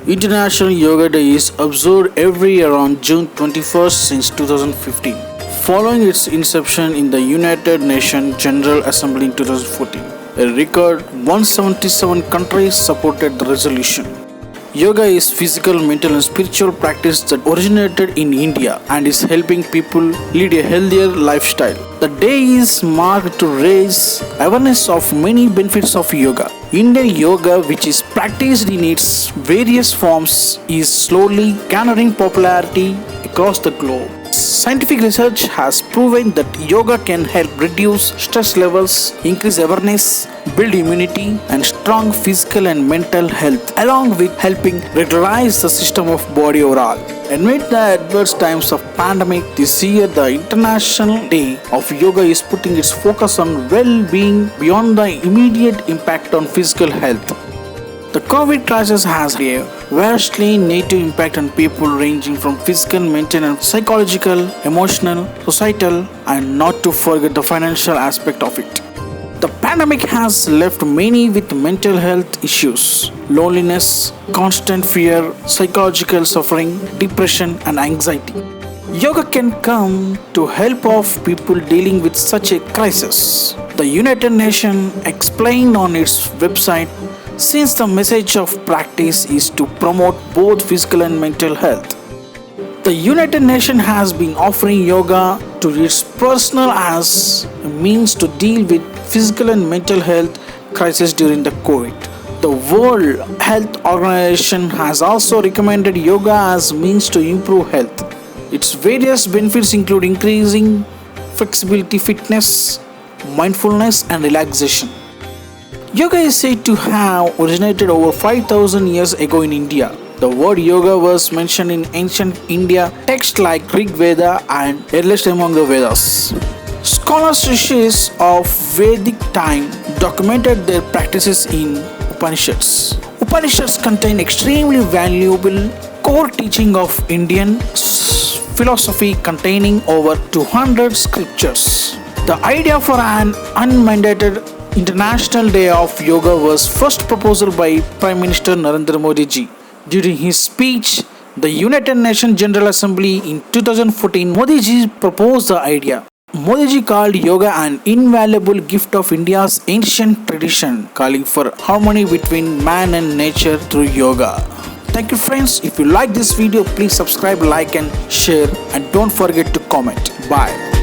International Yoga Day is observed every year on June 21st since 2015, following its inception in the United Nations General Assembly in 2014. A record 177 countries supported the resolution. Yoga is physical, mental and spiritual practice that originated in India and is helping people lead a healthier lifestyle. The day is marked to raise awareness of many benefits of yoga. Indian yoga, which is practiced in its various forms, is slowly garnering popularity across the globe. Scientific research has proven that yoga can help reduce stress levels, increase awareness, build immunity, and strong physical and mental health, along with helping regularize the system of body overall. Amid the adverse times of pandemic, this year the International Day of Yoga is putting its focus on well-being beyond the immediate impact on physical health. The COVID crisis has a vastly negative impact on people ranging from physical, mental and psychological, emotional, societal, and not to forget the financial aspect of it. The pandemic has left many with mental health issues, loneliness, constant fear, psychological suffering, depression and anxiety. Yoga can come to help of people dealing with such a crisis. The United Nations explained on its website, since the message of practice is to promote both physical and mental health. The United Nations has been offering yoga to its personnel as a means to deal with physical and mental health crisis during the COVID. The World Health Organization has also recommended yoga as means to improve health. Its various benefits include increasing flexibility, fitness, mindfulness and relaxation. Yoga is said to have originated over 5,000 years ago in India. The word yoga was mentioned in ancient India texts like Rig Veda and earliest among the Vedas. Scholars rishis of Vedic time documented their practices in Upanishads. Upanishads contain extremely valuable core teaching of Indian philosophy containing over 200 scriptures. The idea for an unmandated International Day of Yoga was first proposed by Prime Minister Narendra Modi ji. During his speech, the United Nations General Assembly in 2014, Modi ji proposed the idea. Modi ji called yoga an invaluable gift of India's ancient tradition, calling for harmony between man and nature through yoga. Thank you friends. If you like this video, please subscribe, like and share and don't forget to comment. Bye.